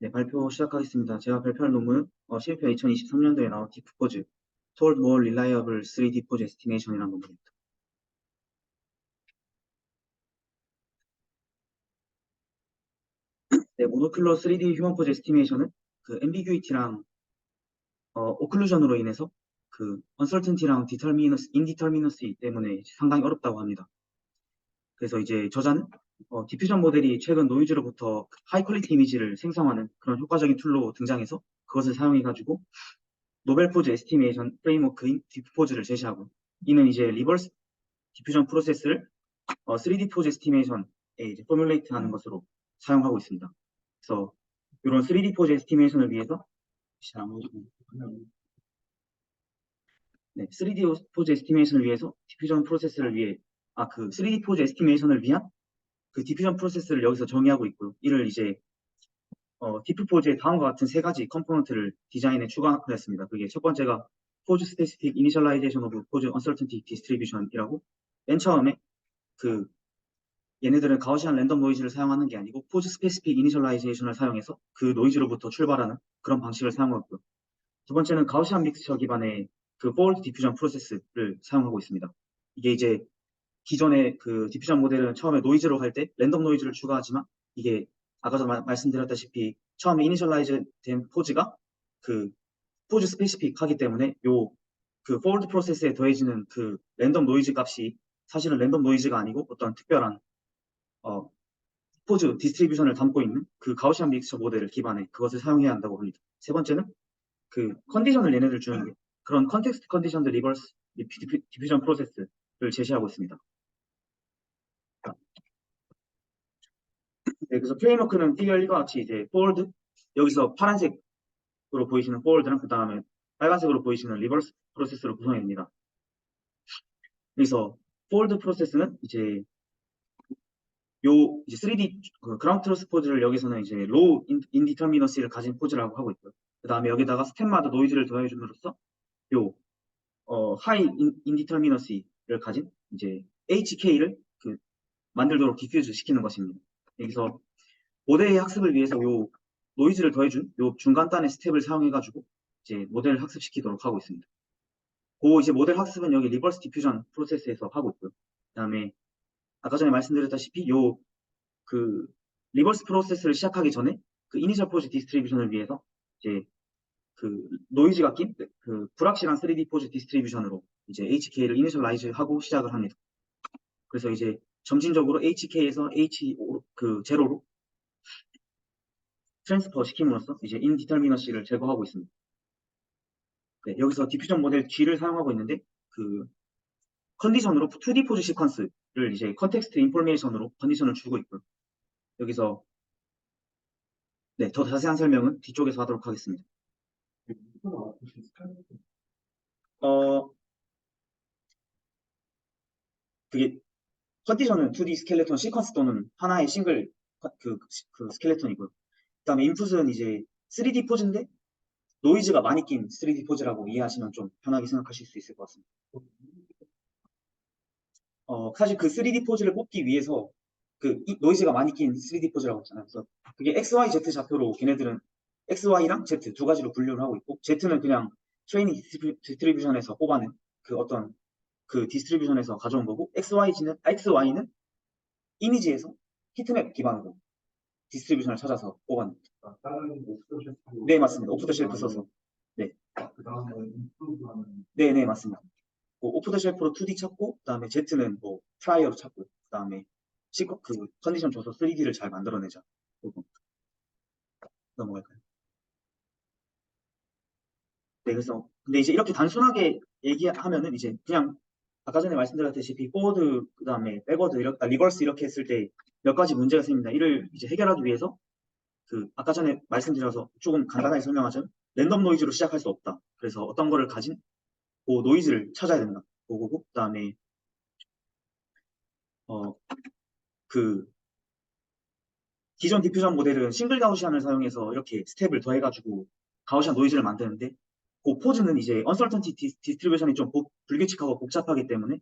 네, 발표 시작하겠습니다. 제가 발표할 논문은 실표 2023년도에 나온 디프포즈, Told More Reliable 3D Pose Estimation이라는 논문입니다. 네, 모노큘러 3D 휴먼 포즈 에스티메이션은 그 ambiguity랑 오클루전으로 인해서 그 uncertainty랑 indeterminacy 때문에 상당히 어렵다고 합니다. 그래서 이제 저자는 디퓨전 모델이 최근 노이즈로부터 하이 퀄리티 이미지를 생성하는 그런 효과적인 툴로 등장해서 그것을 사용해가지고 노벨 포즈 에스티메이션 프레임워크인 디프포즈를 제시하고, 이는 이제 리버스 디퓨전 프로세스를 3D 포즈 에스티메이션에 이제 포뮬레이트 하는 것으로 사용하고 있습니다. 그래서 이런 3D 포즈 에스티메이션을 위해서 3D 포즈 에스티메이션을 위해서 디퓨전 프로세스를 위해 3D 포즈 에스티메이션을 위한 그 디퓨전 프로세스를 여기서 정의하고 있고요. 이를 이제 디프포즈의 다음과 같은 세 가지 컴포넌트를 디자인에 추가하였습니다. 그게 첫 번째가 포즈 스페시픽 이니셜라이제이션 오브 포즈 언설턴티 디스트리뷰션이라고, 맨 처음에 그 얘네들은 가우시안 랜덤 노이즈를 사용하는 게 아니고 포즈 스페시픽 이니셜라이제이션을 사용해서 그 노이즈로부터 출발하는 그런 방식을 사용하고 있고요. 두 번째는 가우시안 믹스처 기반의 그 폴드 디퓨전 프로세스를 사용하고 있습니다. 이게 이제 기존의 그 디퓨전 모델은 처음에 노이즈로 갈 때 랜덤 노이즈를 추가하지만, 이게 아까도 말씀드렸다시피 처음에 이니셜라이즈 된 포즈가 그 포즈 스페시픽 하기 때문에 요 그 폴드 프로세스에 더해지는 그 랜덤 노이즈 값이 사실은 랜덤 노이즈가 아니고 어떤 특별한 포즈 디스트리뷰션을 담고 있는 그 가우시안 믹스처 모델을 기반에 그것을 사용해야 한다고 합니다. 세 번째는 그 컨디션을 얘네들 주는 게 그런 컨텍스트 컨디션드 리버스 디퓨전 프로세스를 제시하고 있습니다. 네, 그래서 프레임워크는 피겨 1과 같이 이제 forward, 여기서 파란색으로 보이시는 forward랑 그 다음에 빨간색으로 보이시는 리버스 프로세스로 구성됩니다. 그래서 forward 프로세스는 이제 이제 3D 그라운드 트루스 포즈를 여기서는 이제 로우 인디터미너시를 가진 포즈라고 하고 있고요. 그 다음에 여기다가 스텝마다 노이즈를 더해줌으로써 요 하이 인디터미너시를 가진 이제 HK를 그 만들도록 디퓨즈 시키는 것입니다. 여기서 모델의 학습을 위해서 요 노이즈를 더해준 요 중간단의 스텝을 사용해가지고 이제 모델을 학습시키도록 하고 있습니다. 그 이제 모델 학습은 여기 리버스 디퓨전 프로세스에서 하고 있고요. 그다음에 아까 전에 말씀드렸다시피 요 그 리버스 프로세스를 시작하기 전에 그 이니셜 포즈 디스트리뷰션을 위해서 이제 그 노이즈가 낀 그 불확실한 3D 포즈 디스트리뷰션으로 이제 HK를 이니셜라이즈 하고 시작을 합니다. 그래서 이제 점진적으로 HK에서 그 제로로 트랜스퍼 시킴으로써 이제 인디터미너시를 제거하고 있습니다. 네, 여기서 디퓨전 모델 G를 사용하고 있는데 그 컨디션으로 2D 포즈 시퀀스를 이제 컨텍스트 인포메이션으로 컨디션을 주고 있고요. 여기서 네, 더 자세한 설명은 뒤쪽에서 하도록 하겠습니다. 그게 컨디션은 2D 스켈레톤 시퀀스 또는 하나의 싱글 그 스켈레톤이고요. 그다음에 인풋은 이제 3D 포즈인데 노이즈가 많이 낀 3D 포즈라고 이해하시면 좀 편하게 생각하실 수 있을 것 같습니다. 사실 그 3D 포즈를 뽑기 위해서 노이즈가 많이 낀 3D 포즈라고 했잖아요. 그래서 그게 XY, Z 좌표로 걔네들은 XY랑 Z 두 가지로 분류를 하고 있고, Z는 그냥 트레이닝 디스트리뷰션에서 뽑아낸 그 어떤 그 디스트리뷰션에서 가져온 거고, XY는 이미지에서 히트맵 기반으로 디스트리뷰션을 찾아서 뽑아낸. 네, 맞습니다. 오프 더 쉘프 써서. 네. 네, 맞습니다. 오프 더 쉘프로 2D 찾고, 그 다음에 Z는 뭐 트라이어로 찾고, 그 다음에 그 컨디션 줘서 3D를 잘 만들어내자. 넘어갈까요? 네, 그래서 근데 이제 이렇게 단순하게 얘기하면은 이제 그냥 아까 전에 말씀드렸다시피 포워드 그다음에 백워드 리버스 이렇게 했을 때 몇 가지 문제가 생깁니다. 이를 이제 해결하기 위해서 그 아까 전에 말씀드려서 조금 간단하게 설명하자면 랜덤 노이즈로 시작할 수 없다. 그래서 어떤 거를 가진 그 노이즈를 찾아야 된다. 그거고 그다음에 그 기존 디퓨전 모델은 싱글 가우시안을 사용해서 이렇게 스텝을 더해가지고 가우시안 노이즈를 만드는데, 그 포즈는 이제 언설턴티 디스트리뷰션이 좀 불규칙하고 복잡하기 때문에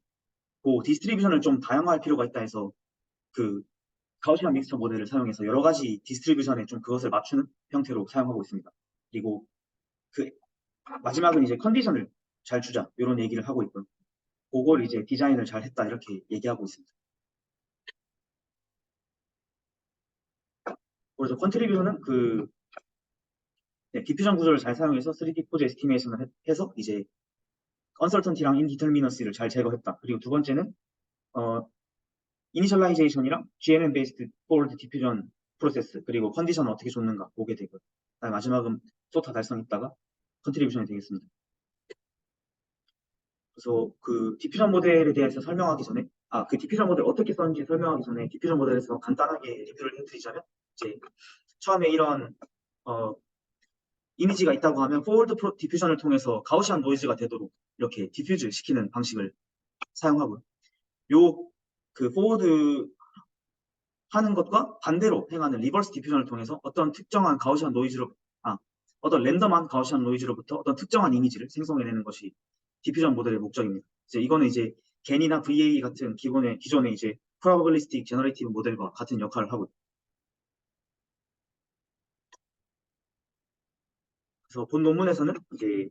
그 디스트리뷰션을 좀 다양화할 필요가 있다 해서 그 가우시안 믹스처 모델을 사용해서 여러 가지 디스트리뷰션에 좀 그것을 맞추는 형태로 사용하고 있습니다. 그리고 그 마지막은 이제 컨디션을 잘 주자 이런 얘기를 하고 있고요. 그걸 이제 디자인을 잘 했다 이렇게 얘기하고 있습니다. 그래서 컨트리뷰션은 그 디퓨전 구조를 잘 사용해서 3D 포즈 에스티메이션을 해서 이제 언설턴티랑 인디터미너시를 잘 제거했다. 그리고 두 번째는 이니셜라이제이션이랑 GNN 베이스드 포워드 디퓨전 프로세스 그리고 컨디션을 어떻게 줬는가 보게 되고요. 마지막은 소타 달성했다가 컨트리뷰션이 되겠습니다. 그래서 그 디퓨전 모델에 대해서 설명하기 전에 그 디퓨전 모델 어떻게 썼는지 설명하기 전에 디퓨전 모델에서 간단하게 리뷰를 해드리자면 이제 처음에 이런 이미지가 있다고 하면 포워드 디퓨전을 통해서 가우시안 노이즈가 되도록 이렇게 디퓨즈 시키는 방식을 사용하고요. 그 포워드 하는 것과 반대로 행하는 리버스 디퓨전을 통해서 어떤 특정한 가우시안 노이즈로 어떤 랜덤한 가우시안 노이즈로부터 어떤 특정한 이미지를 생성해내는 것이 디퓨전 모델의 목적입니다. 이거는 이제 겐이나 VA 같은 기존의 이제 probabilistic generative 모델과 같은 역할을 하고 있습니다. 그래서 본 논문에서는 이제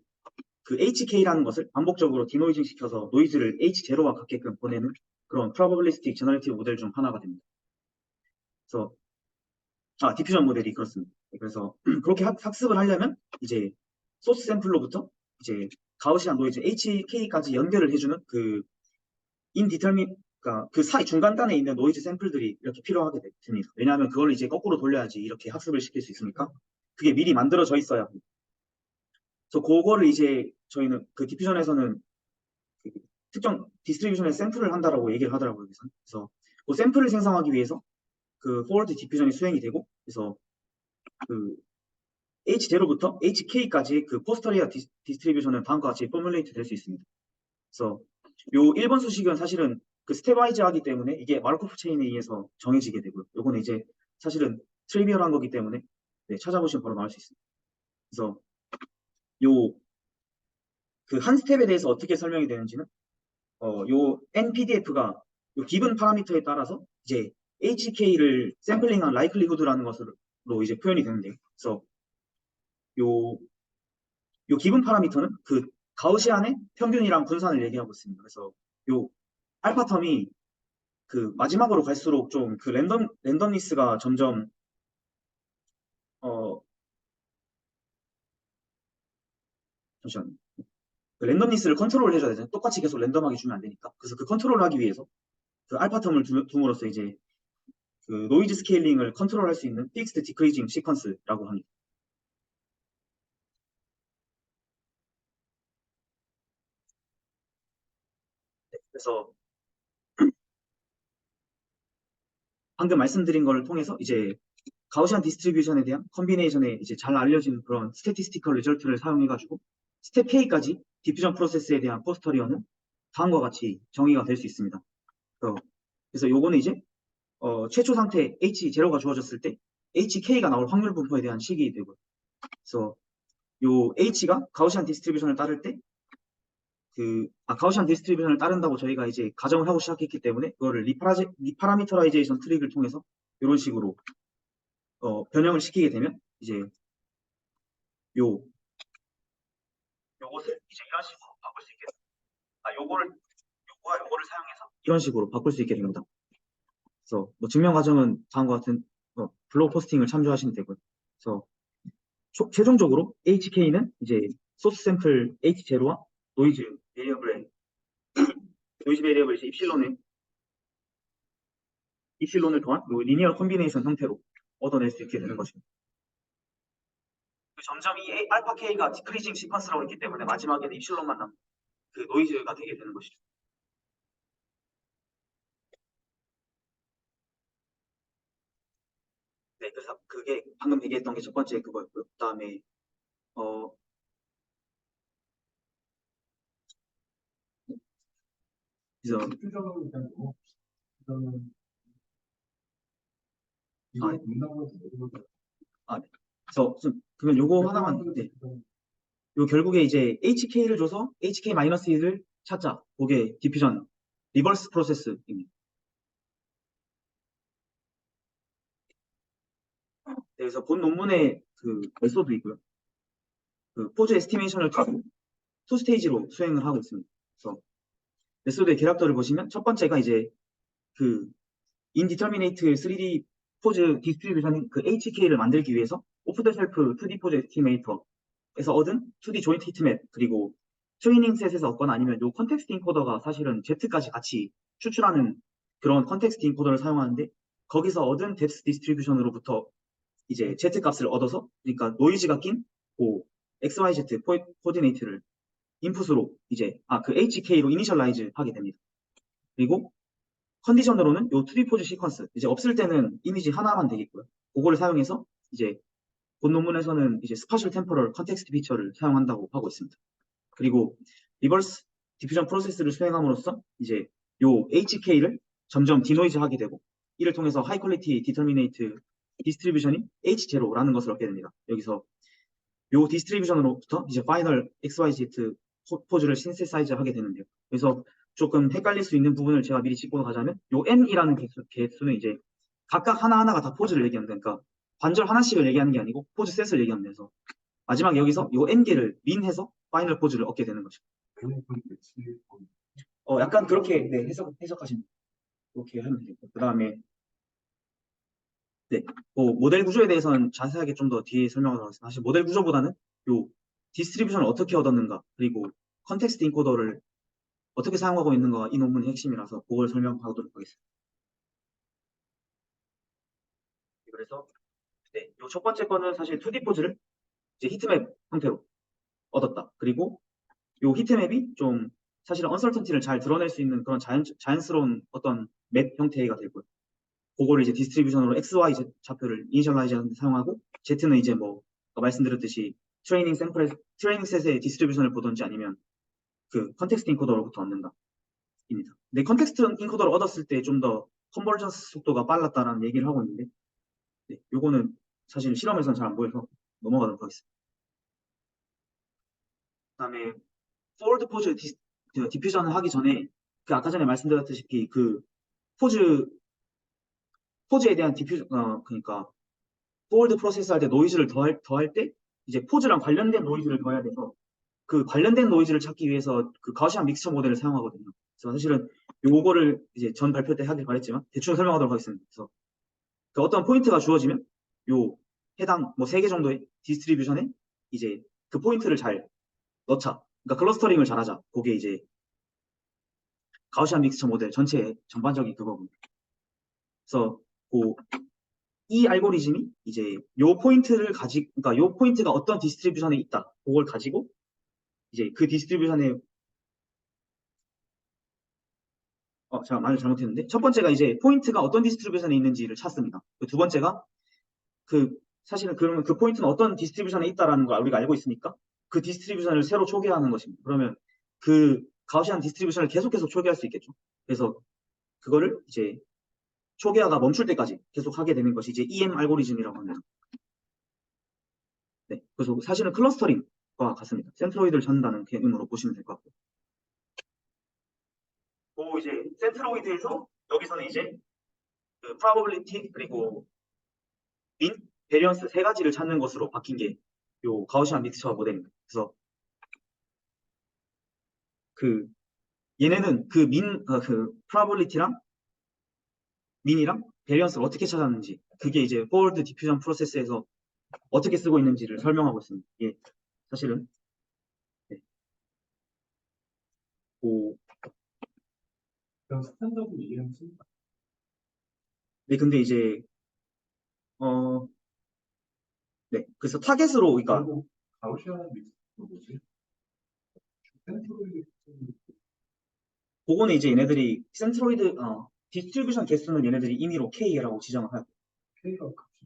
그 HK라는 것을 반복적으로 디노이징 시켜서 노이즈를 H0와 같게끔 보내는 그런 probabilistic generative 모델 중 하나가 됩니다. 그래서 디퓨전 모델이 그렇습니다. 그래서 그렇게 학습을 하려면 이제 소스 샘플로부터 이제 가우시안 노이즈 HK까지 연결을 해주는 그 그러니까 그 사이 중간단에 있는 노이즈 샘플들이 이렇게 필요하게 됩니다. 왜냐하면 그걸 이제 거꾸로 돌려야지 이렇게 학습을 시킬 수 있으니까 그게 미리 만들어져 있어야 합니다. 그래서 그거를 이제 저희는 그 디퓨전에서는 그 특정 디스트리뷰션의 샘플을 한다라고 얘기를 하더라고요. 그래서 그 샘플을 생성하기 위해서 그 포워드 디퓨전이 수행이 되고 그래서 그 H0부터 HK까지 그 포스터리아 디스트리뷰션은 다음과 같이 포뮬레이트 될 수 있습니다. 그래서 요 1번 수식은 사실은 그 스텝와이즈 하기 때문에 이게 마르코프 체인에 의해서 정해지게 되고요. 요거는 이제 사실은 트리비얼한 거기 때문에 찾아보시면 바로 나올 수 있습니다. 그래서 요 그 한 스텝에 대해서 어떻게 설명이 되는지는 요 NPDF가 요 기본 파라미터에 따라서 이제 HK를 샘플링한 라이클리후드라는 것으로 이제 표현이 되는데요. 그래서 요 기본 파라미터는 그 가우시안의 평균이랑 분산을 얘기하고 있습니다. 그래서 요 알파 텀이 그 마지막으로 갈수록 좀 그 랜덤니스가 점점 잠시만요. 그 랜덤니스를 컨트롤 해줘야 되잖아요. 똑같이 계속 랜덤하게 주면 안 되니까. 그래서 그 컨트롤을 하기 위해서 그 알파 텀을 둠으로써 이제 그 노이즈 스케일링을 컨트롤할 수 있는 픽스드 디크리징 시퀀스라고 합니다. 그래서 방금 말씀드린 걸 통해서 이제 가우시안 디스트리뷰션에 대한 컨비네이션에 이제 잘 알려진 그런 스태티스티컬 리절트를 사용해가지고 스텝 K까지 디퓨전 프로세스에 대한 포스터리어는 다음과 같이 정의가 될 수 있습니다. 그래서 요거는 이제 최초 상태 H0가 주어졌을 때 HK가 나올 확률 분포에 대한 식이 되고요. 그래서 요 H가 가우시안 디스트리뷰션을 따를 때 가우시안 디스트리뷰션을 따른다고 저희가 이제 가정을 하고 시작했기 때문에 그거를 리파라미터라이제이션 트릭을 통해서 이런 식으로 변형을 시키게 되면 이제 요것을 이제 이런 식으로 바꿀 수 있게 요거와 요거를 사용해서 이런 식으로 바꿀 수 있게 됩니다. 그래서 뭐 증명 과정은 다음과 같은 블로그 포스팅을 참조하시면 되고요. 그래서 최종적으로 HK는 이제 소스 샘플 H0와 노이즈 베리어블의 이제 입실론을 더한 리니어 콤비네이션 형태로 얻어낼 수 있게 되는 것입니다. 점점 이 알파 K가 디크리징 시퀀스라고 있기 때문에 마지막에는 입실론만 남은 그 노이즈가 되게 되는 것이죠. 네, 그래서 그게 방금 얘기했던 게 첫 번째 그거였고요. 그 다음에 그래서 그래서 그러면 요거 하나만 요 결국에 이제 HK를 줘서 HK-1을 찾자. 그게 디퓨전 리버스 프로세스입니다. 여기서 본 논문의 그 메소드이고요. 그 포즈 에스티메이션을 투 스테이지로 수행을 하고 있습니다. 그래서 메소드의 개략도를 보시면 첫 번째가 이제 그 인디터미네이트 3D 포즈 디스트리뷰션 그 HK를 만들기 위해서 오프 더 셀프 2D 포즈 에스티메이터에서 얻은 2D 조인트 히트맵 그리고 트레이닝 셋에서 얻거나 아니면 요 컨텍스트 인코더가 사실은 Z까지 같이 추출하는 그런 컨텍스트 인코더를 사용하는데 거기서 얻은 뎁스 디스트리뷰션으로부터 이제 Z 값을 얻어서 그러니까 노이즈가 낀 그 XYZ 코디네이트를 인풋으로 이제 그 HK로 이니셜라이즈 하게 됩니다. 그리고 컨디션으로는 요 2D 포즈 시퀀스 이제 없을 때는 이미지 하나만 되겠고요. 그거를 사용해서 이제 본 논문에서는 이제 스파셜 템포럴 컨텍스트 피처를 사용한다고 하고 있습니다. 그리고 리버스 디퓨전 프로세스를 수행함으로써 이제 요 HK를 점점 디노이즈 하게 되고 이를 통해서 하이 퀄리티 디터미네이트 디스트리뷰션이 H0라는 것을 얻게 됩니다. 여기서 요 디스트리뷰션으로부터 이제 파이널 XYZ 포즈를 신세사이즈 하게 되는데요. 그래서 조금 헷갈릴 수 있는 부분을 제가 미리 짚고 가자면 요 N이라는 개수는 이제 각각 하나하나가 다 포즈를 얘기한다. 그러니까 관절 하나씩을 얘기하는 게 아니고 포즈 셋을 얘기하면 돼서 마지막에 여기서 요 N개를 민해서 파이널 포즈를 얻게 되는 거죠. 약간 그렇게 네, 해석하시면 그렇게 하면 되고 그 다음에 네, 모델 구조에 대해서는 자세하게 좀 더 뒤에 설명하도록 하겠습니다. 사실 모델 구조보다는 요 디스트리뷰션을 어떻게 얻었는가 그리고 컨텍스트 인코더를 어떻게 사용하고 있는가 이 논문의 핵심이라서 그걸 설명하도록 하겠습니다. 그래서 네, 요 첫 번째 거는 사실 2D 포즈를 이제 히트맵 형태로 얻었다. 그리고 요 히트맵이 좀 사실은 언설턴티를 잘 드러낼 수 있는 그런 자연스러운 어떤 맵 형태가 되고요. 그거를 이제 디스트리뷰션으로 X, Y, Z 좌표를 이니셜라이즈 하는 데 사용하고 Z는 이제 뭐 아까 말씀드렸듯이 트레이닝 셋의 디스트리뷰션을 보든지 아니면 그 컨텍스트 인코더로부터 얻는다. 입니다. 근데 컨텍스트 인코더를 얻었을 때 좀 더 컨버전스 속도가 빨랐다라는 얘기를 하고 있는데 네, 요거는 사실 실험에서는 잘 안 보여서 넘어가도록 하겠습니다. 그다음에 포워드 포즈 디퓨전을 하기 전에 그 아까 전에 말씀드렸다시피 그 포즈에 대한 그러니까 포워드 프로세스 할 때 노이즈를 더할 때 이제 포즈랑 관련된 노이즈를 더해야 돼서 그 관련된 노이즈를 찾기 위해서 그 가우시안 믹스처 모델을 사용하거든요. 그래서 사실은 요거를 이제 전 발표 때 하길 바랬지만 대충 설명하도록 하겠습니다. 그래서 그 어떤 포인트가 주어지면 요 해당 뭐 3개 정도의 디스트리뷰션에 이제 그 포인트를 잘 넣자. 그러니까 클러스터링을 잘하자. 그게 이제 가우시안 믹스처 모델 전체의 전반적인 그거군요. 그래서 이 알고리즘이 이제 요 포인트를 그러니까 요 포인트가 어떤 디스트리뷰션에 있다. 그걸 가지고 이제 그 디스트리뷰션에 제가 말을 잘못했는데 첫 번째가 이제 포인트가 어떤 디스트리뷰션에 있는지를 찾습니다. 두 번째가 사실은 그러면 그 포인트는 어떤 디스트리뷰션에 있다라는 걸 우리가 알고 있으니까 그 디스트리뷰션을 새로 초기화하는 것입니다. 그러면 그 가우시안 디스트리뷰션을 계속해서 초기화할 수 있겠죠. 그래서 그거를 이제 초기화가 멈출 때까지 계속 하게 되는 것이 이제 EM 알고리즘이라고 합니다. 네, 그래서 사실은 클러스터링과 같습니다. 센트로이드를 찾는다는 개념으로 보시면 될 것 같고. 이제 센트로이드에서 여기서는 이제 그 probability 그리고 mean, variance 3가지를 찾는 것으로 바뀐 게 요 가우시안 믹스처 모델입니다. 그래서 얘네는 그 probability랑 mean이랑 variance를 어떻게 찾았는지 그게 이제 forward diffusion 프로세스에서 어떻게 쓰고 있는지를 설명하고 있습니다. 이게 사실은 네. 그럼 스탠더드 이해는 씁니다. 네, 근데 이제 네, 그래서 타겟으로 그러니까 가우시안 믹스 뭐지? 센트로이드 그거는 이제 얘네들이 센트로이드 디스트리뷰션 개수는 얘네들이 임의로 K라고 지정을 하고 K가 값이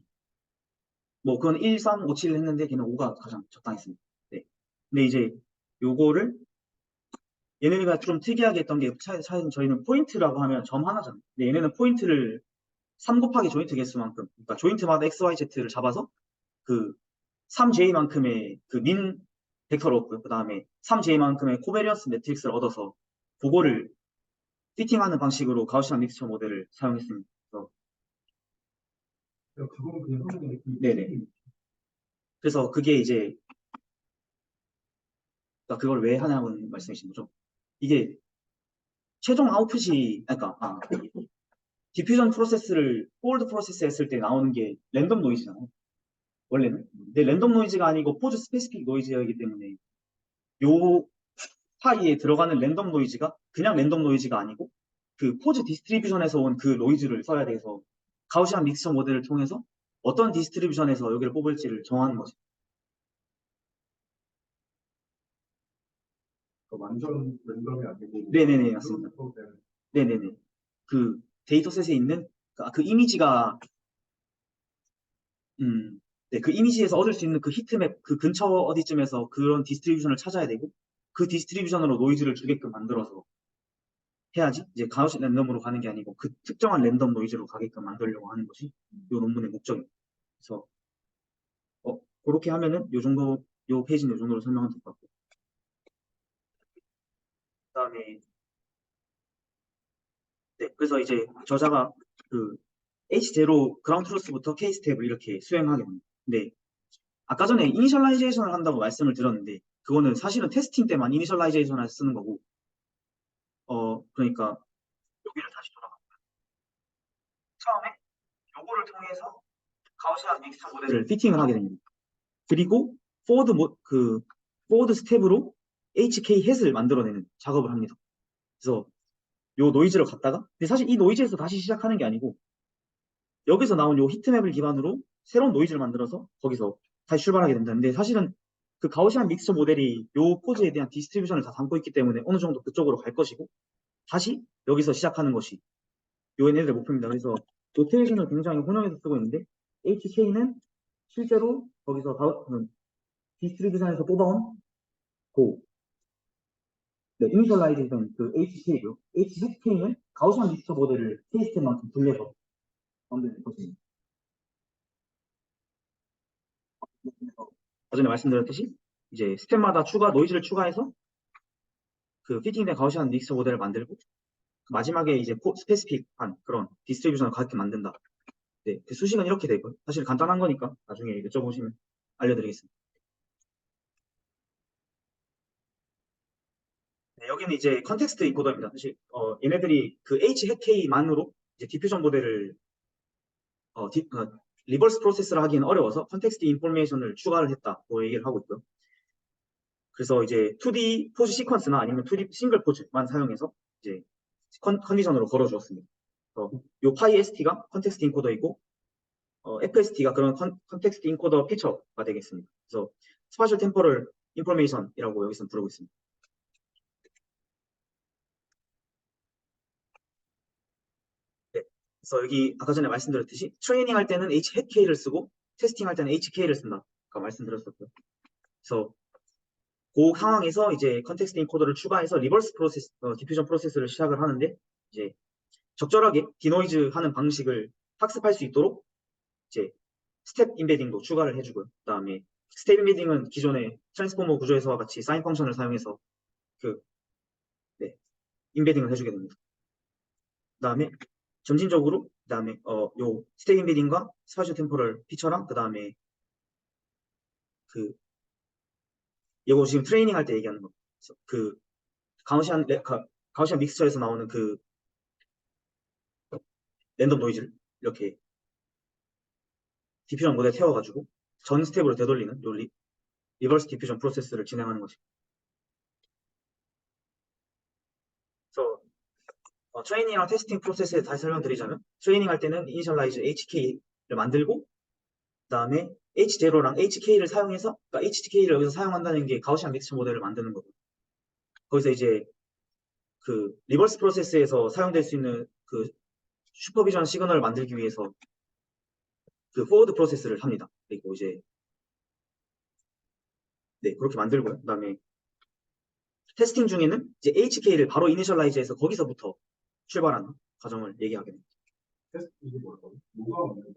뭐 그건 1, 3, 5, 7 했는데 걔는 5가 가장 적당했습니다. 네. 근데 이제 요거를 얘네가 좀 특이하게 했던 게 저희는 포인트라고 하면 점 하나잖아요. 근데 얘네는 포인트를 3 곱하기 조인트 개수만큼 그러니까 조인트마다 XYZ를 잡아서 그 3J만큼의 그 민 벡터를 얻고요. 그 다음에 3J만큼의 코베리언스 매트릭스를 얻어서 그거를 피팅하는 방식으로 가우시안 믹스처 모델을 사용했습니다. 그래서 그거는 그냥 하는 게 네네. 그래서 그게 이제 그러니까 그걸 왜 하냐는 말씀이신 거죠. 이게 최종 아웃풋이 그러니까 디퓨전 프로세스를 홀드 프로세스 했을 때 나오는 게 랜덤 노이즈잖아요. 원래는. 근데 랜덤 노이즈가 아니고 포즈 스페시픽 노이즈이기 때문에 요 파이에 들어가는 랜덤 노이즈가 그냥 랜덤 노이즈가 아니고 그 포즈 디스트리뷰션에서 온 그 노이즈를 써야 돼서 가우시안 믹스처 모델을 통해서 어떤 디스트리뷰션에서 여기를 뽑을지를 정하는 거죠. 완전 랜덤이 아니고 네네네, 맞습니다. 프로세스로 되는 네네네. 그 데이터셋에 있는 그 이미지가 네, 그 이미지에서 얻을 수 있는 그 히트맵 그 근처 어디쯤에서 그런 디스트리뷰션을 찾아야 되고 그 디스트리뷰션으로 노이즈를 주게끔 만들어서 해야지 이제 가우시 랜덤으로 가는 게 아니고 그 특정한 랜덤 노이즈로 가게끔 만들려고 하는 것이 이 논문의 목적입니다. 그래서 그렇게 하면은 요 정도 요 페이지는 요 정도로 설명을 될 것 같고 그다음에 네, 그래서 이제 저자가 그 H0 그라운드 트루스부터 K 스텝을 이렇게 수행하게 됩니다. 근데 아까 전에 이니셜라이제이션을 한다고 말씀을 드렸는데 그거는 사실은 테스팅 때만 이니셜라이제이션을 쓰는 거고 그러니까 여기를 다시 돌아가면 처음에 요거를 통해서 가우시안 믹스처 모델을 피팅을 하게 됩니다. 그리고 포워드 스텝으로 HK 햇을 만들어내는 작업을 합니다. 그래서 요 노이즈를 갖다가 근데 사실 이 노이즈에서 다시 시작하는 게 아니고 여기서 나온 요 히트맵을 기반으로 새로운 노이즈를 만들어서 거기서 다시 출발하게 됩니다. 근데 사실은 그 가우시안 믹스처 모델이 요 포즈에 대한 디스트리뷰션을 다 담고 있기 때문에 어느 정도 그쪽으로 갈 것이고 다시 여기서 시작하는 것이 요 얘네들의 목표입니다. 그래서 노테이션을 굉장히 혼용해서 쓰고 있는데 HK는 실제로 거기서 디스트리뷰션에서 뽑아온 고 네, 이니셜라이제이션 그 HK고요. HK는 가우시안 믹스처 모델을 케이스만큼 돌려서 만드는 것입니다. 전에 말씀드렸듯이 이제 스텝마다 노이즈를 추가해서 그 피팅된 가우시안 믹스처 모델을 만들고 마지막에 이제 스페시픽한 그런 디스트리뷰션을 가볍게 만든다. 네, 그 수식은 이렇게 되고요. 사실 간단한 거니까 나중에 여쭤보시면 알려드리겠습니다. 네, 여기는 이제 컨텍스트 인코더입니다. 사실 얘네들이 그 HK만으로 이제 디퓨전 모델을 리버스 프로세스를 하기는 어려워서 컨텍스트 인포메이션을 추가를 했다고 얘기를 하고 있고요. 그래서 이제 2D 포즈 시퀀스나 아니면 2D 싱글 포즈만 사용해서 이제 컨디션으로 걸어주었습니다. 요 파이 ST가 컨텍스트 인코더이고 FST가 그런 컨텍스트 인코더 피처가 되겠습니다. 그래서 스파셜 템포럴 인포메이션이라고 여기서 부르고 있습니다. 네. 그래서 여기 아까 전에 말씀드렸듯이 트레이닝 할 때는 HK를 쓰고 테스팅 할 때는 HK를 쓴다. 아까 말씀드렸었고요. 그래서 그 상황에서 이제 컨텍스트 인코더를 추가해서 리버스 프로세스, 디퓨전 프로세스를 시작을 하는데 이제 적절하게 디노이즈 하는 방식을 학습할 수 있도록 이제 스텝 인베딩도 추가를 해주고요. 그다음에 스텝 인베딩은 기존의 트랜스포머 구조에서와 같이 사인 펑션을 사용해서 그 네, 인베딩을 해주게 됩니다. 그다음에 점진적으로 그다음에 요 스텝 인베딩과 스파셜 템포럴 피처랑 그다음에 그 이거 지금 트레이닝 할 때 얘기하는 거. 그 가우시안 믹스처에서 나오는 그 랜덤 노이즈를 이렇게 디퓨전 모델에 태워가지고 전 스텝으로 되돌리는 요 리버스 디퓨전 프로세스를 진행하는 것입니다. 그래서 트레이닝이랑 테스팅 프로세스에 다시 설명드리자면 트레이닝 할 때는 이니셜라이즈 HK를 만들고 그다음에 H0랑 HK를 사용해서 그러니까 HK를 여기서 사용한다는 게 가우시안 믹스처 모델을 만드는 거고 거기서 이제 그 리버스 프로세스에서 사용될 수 있는 그 슈퍼비전 시그널을 만들기 위해서 그 포워드 프로세스를 합니다. 그리고 이제 네 그렇게 만들고요. 그다음에 테스팅 중에는 이제 HK를 바로 이니셜라이즈해서 거기서부터 출발하는 과정을 얘기하게 됩니다. 테스트 이게 뭐라고? 뭐가 없는 거야?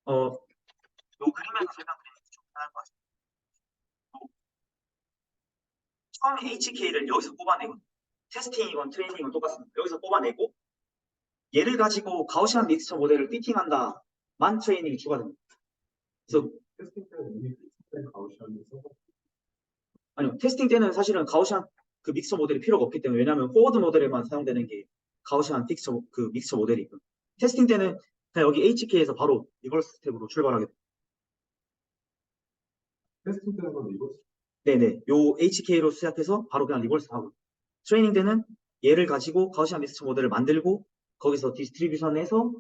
요 그림에서 설명드리는 게 좀 편할 것 같습니다. 처음에 HK를 여기서 뽑아내고 테스팅이건 트레이닝은 똑같습니다. 여기서 뽑아내고 얘를 가지고 가우시안 믹스처 모델을 피팅한다 만 트레이닝이 추가됩니다. 그래서 테스팅 때는 이미 비슷한 가우시안이 써서 아니요, 테스팅 때는 사실은 가우시안 그 믹스처 모델이 필요가 없기 때문에, 왜냐하면 포워드 모델에만 사용되는 게 가우시안 픽스처 그 믹스처 모델이고, 테스팅 때는 그냥 여기 HK에서 바로 리버스 스텝으로 출발하게 돼요. 테스팅 때는 건 이거 네네, 요 HK로 시작해서 바로 그냥 리버스 하고, 트레이닝 때는 얘를 가지고 가우시안 믹스처 모델을 만들고 거기서 디스트리뷰션해서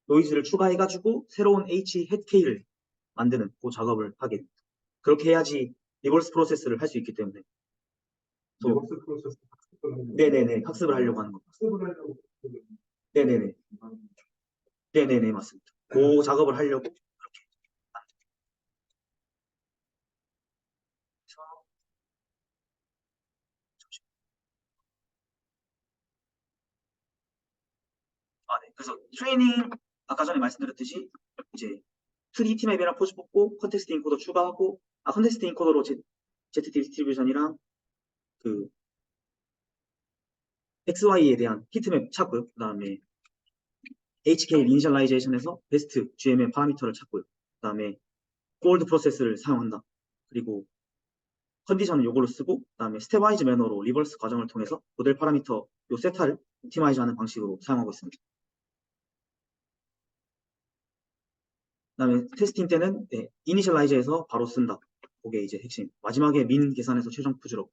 노이즈를 추가해가지고 새로운 H 헤드 K를 만드는 그 작업을 하게 됩니다. 그렇게 해야지 리버스 프로세스를 할 수 있기 때문에. 리버스 프로세스 학습을 하려고 네네네, 학습을 하려고 하는 거. 학습을 하려고 네네네, 네네네, 맞습니다. 그 작업을 하려고 그렇게. 네. 그래서 트레이닝, 아까 전에 말씀드렸듯이 이제 2D 팀맵이랑 포즈 뽑고 컨텍스트 인코더 추가하고, 컨텍스트 인코더로 Z 디스트리뷰션이랑 그 XY에 대한 히트맵 찾고요. 그 다음에 HK 이니셜라이제이션에서 베스트 GMM 파라미터를 찾고요. 그 다음에 폴드 프로세스를 사용한다. 그리고 컨디션을 요걸로 쓰고, 그 다음에 스텝와이즈 매너로 리버스 과정을 통해서 모델 파라미터 요 세타를 옵티마이즈 하는 방식으로 사용하고 있습니다. 그 다음에 테스팅 때는 이니셜라이즈에서 바로 쓴다. 그게 이제 핵심. 마지막에 민 계산해서 최종 푸즈로.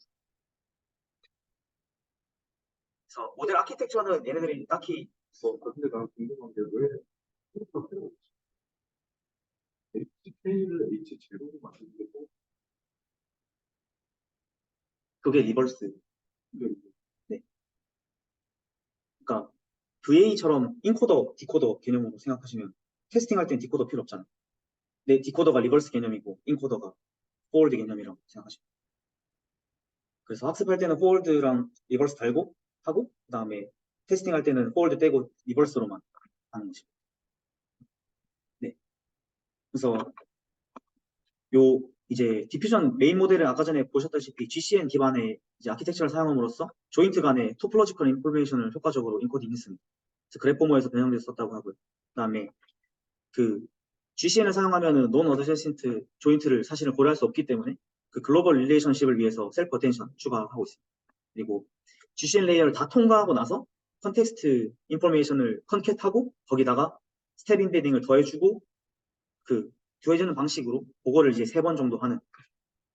그래서 모델 아키텍처는 얘네들이 딱히 근데 난 궁금한 게왜 HK를 H0로 만드는 거 그게 리버스. 네. 그러니까 VA처럼 인코더, 디코더 개념으로 생각하시면 테스팅할 땐 디코더 필요 없잖아요. 근데 디코더가 리버스 개념이고 인코더가 포월드 개념이라고 생각하시면. 그래서 학습할 때는 포월드랑 리버스 달고 하고, 그 다음에 테스팅할 때는 포월드 떼고 리버스로만 하는 거죠. 네. 그래서 요 이제 디퓨전 메인 모델은 아까 전에 보셨다시피 GCN 기반의 이제 아키텍처를 사용함으로써 조인트 간의 토폴로지컬 인포메이션을 효과적으로 인코딩했습니다. 그래서 그래포머에서 변형돼서 썼다고 하고요. 그다음에 그 GCN을 사용하면은 논 어드제센트 조인트를 사실은 고려할 수 없기 때문에 그 글로벌 릴레이션십을 위해서 셀프 어텐션 추가하고 있습니다. 그리고 GCN 레이어를 다 통과하고 나서 컨텍스트 인포메이션을 컨캣하고 거기다가 스텝 인베딩을 더해주고 그 더해주는 방식으로 그거를 이제 3번 정도 하는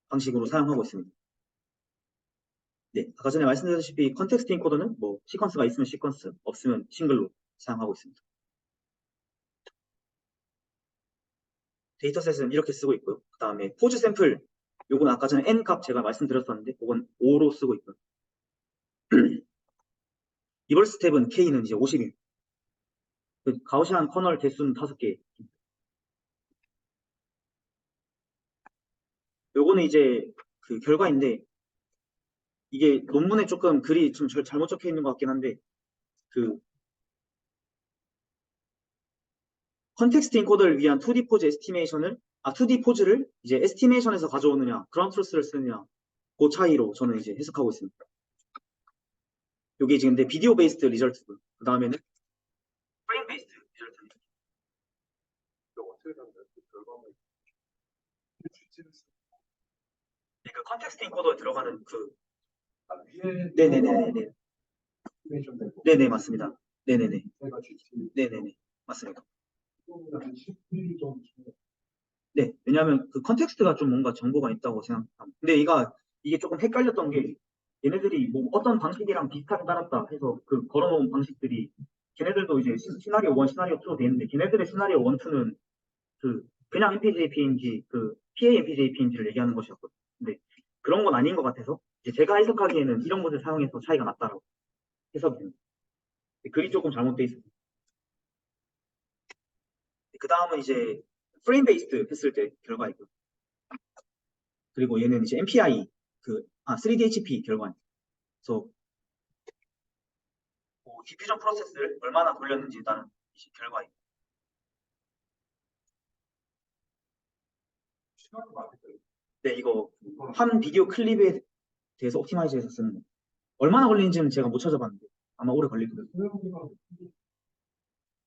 방식으로 사용하고 있습니다. 네, 아까 전에 말씀드렸다시피 컨텍스트 인코더는 뭐 시퀀스가 있으면 시퀀스, 없으면 싱글로 사용하고 있습니다. 데이터셋은 이렇게 쓰고 있고요. 그 다음에 포즈 샘플, 요건 아까 전에 n 값 제가 말씀드렸었는데 그건 5로 쓰고 있고요. 리버스 스텝은 k는 이제 50입니다. 그 가우시안 커널 개수는 5개. 요거는 이제 그 결과인데 이게 논문에 조금 글이 좀 잘못 적혀 있는 것 같긴 한데 그 컨텍스트 인코더를 위한 2D 포즈 에스티메이션을 2D 포즈를 이제 에스티메이션에서 가져오느냐 그라운드 트루스를 쓰느냐 그 차이로 저는 이제 해석하고 있습니다. 요게 지금 근데 비디오 베이스드 리절트고요. 그 다음에는 프레임 베이스드 리절트입니다. 어떻게 하면 그 결과물 그 컨텍스트 인코더에 들어가는 그 위에 네네네네 애니메이션 되고 네네 맞습니다. 네네네 제가 GT 네네네 맞습니다. 한 10mm 정도 네, 왜냐하면 그 컨텍스트가 좀 뭔가 정보가 있다고 생각합니다. 근데 이게 조금 헷갈렸던 게 얘네들이 뭐 어떤 방식이랑 비슷하게 따랐다 해서 그 걸어놓은 방식들이 걔네들도 이제 시나리오 1, 시나리오 2로 돼 있는데 걔네들의 시나리오 1, 2는 그 그냥 MPJP인지 그 PA MPJP인지를 얘기하는 것이었거든요. 근데 그런 건 아닌 것 같아서 이제 제가 해석하기에는 이런 것을 사용해서 차이가 났다라고 해석이 됩니다. 글이 조금 잘못돼 있어요. 그 다음은 이제 프레임 베이스드 했을 때 결과이고요. 그리고 얘는 이제 MPI 3DHP 결과입니다. 그래서 디퓨전 프로세스를 얼마나 돌렸는지 일단은 이제 결과입니다. 시간이 많겠어요. 네, 이거 한 비디오 클립에 대해서 옵티마이즈해서 쓰는 거. 얼마나 걸리는지는 제가 못 찾아봤는데 아마 오래 걸릴 거예요.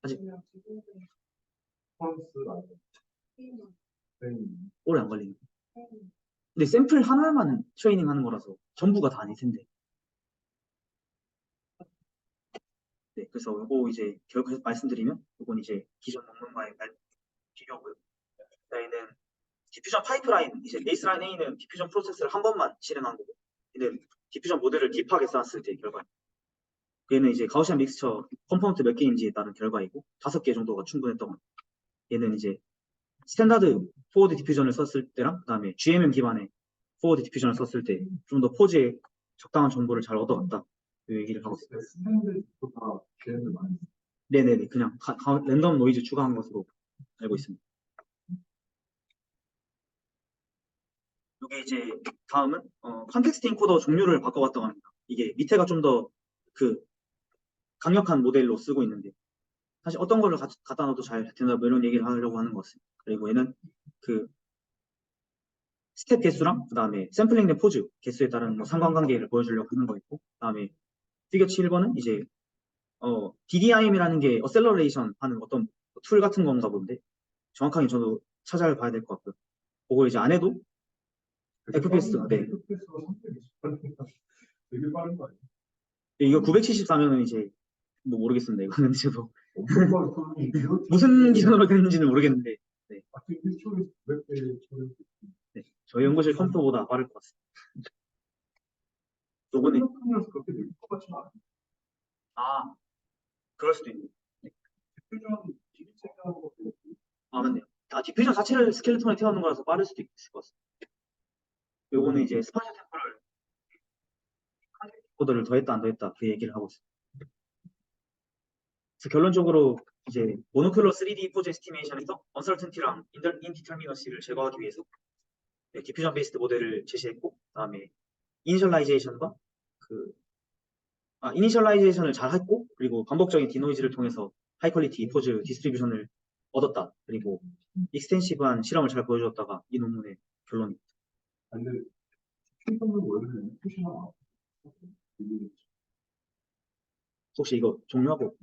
아직 퍼런스 아니면 트레이닝. 오래 안 걸리는. 근데 샘플 하나만 트레이닝 하는 거라서 전부가 다 아닐 텐데. 네, 그래서 요거 이제 결국해서 말씀드리면 요건 이제 기존 논문과의 비교고요. 얘는 디퓨전 파이프라인, 이제 베이스라인 A는 디퓨전 프로세스를 한 번만 실행한 거고, 얘는 디퓨전 모델을 딥하게 쌓았을 때 결과. 얘는 이제 가우시안 믹스처 컴포넌트 몇 개인지에 따른 결과이고 5개 정도가 충분했던 거. 얘는 이제 스탠다드 포워드 디퓨전을 썼을 때랑 그다음에 GMM 기반의 포워드 디퓨전을 썼을 때 좀 더 포즈에 적당한 정보를 잘 얻어갔다. 이 얘기를 하고 있어요. 스탠드부터 다 GM을 많이 써요. 네네네, 그냥 랜덤 노이즈 추가한 것으로 알고 있습니다. 이게 이제 다음은 컨텍스트 인코더 종류를 바꿔봤다고 합니다. 이게 밑에가 좀 더 그 강력한 모델로 쓰고 있는데 사실 어떤 거를 갖다 넣어도 잘 된다 뭐 이런 얘기를 하려고 하는 것 같습니다. 그리고 얘는 그 스텝 개수랑 그다음에 샘플링된 포즈 개수에 따른 뭐 상관관계를 보여주려고 하는 거 있고, 그다음에 피겨 7번은 이제 DDIM이라는 게 어셀러레이션 하는 어떤 툴 같은 건가 본데 정확하게 저도 찾아봐야 될 것 같고요. 그거 이제 안 해도 FPS가 네. FPS가 320 되게 빠른 거 아니에요? 이거 974면은 이제 뭐 모르겠습니다. 이거는 저도 엄청 빠른 거. 무슨 기준으로 됐는지는 모르겠는데 아직 1초에 몇배 네, 저희 연구실 컴퓨터보다 빠를 것 같습니다. 요거는 생각하면서 그렇게 느낄 것 같지는 않아요. 아 그럴 수도 있네. 디퓨전 디비체크하는 것도 아 맞네요. 디퓨전 자체를 스켈레톤에 태우는 거라서 빠를 수도 있을 것 같습니다. 요거는 이제 스파셜 템포럴 코드를 더했다 안 더했다 그 얘기를 하고 있습니다. 그래서 결론적으로 이제 모노큘러 3D 포즈 에스티메이션에서 언설튼티랑 인디터미너시를 제거하기 위해서 디퓨전 베이스드 모델을 제시했고, 그다음에 이니셜라이제이션과 이니셜라이제이션을 잘 했고, 그리고 반복적인 디노이즈를 통해서 하이 퀄리티 포즈 디스트리뷰션을 얻었다. 그리고 익스텐시브한 실험을 잘 보여줬다가 이 논문의 결론입니다. 근데 퓨전은 원래는 표시나 혹시 이거 종료하고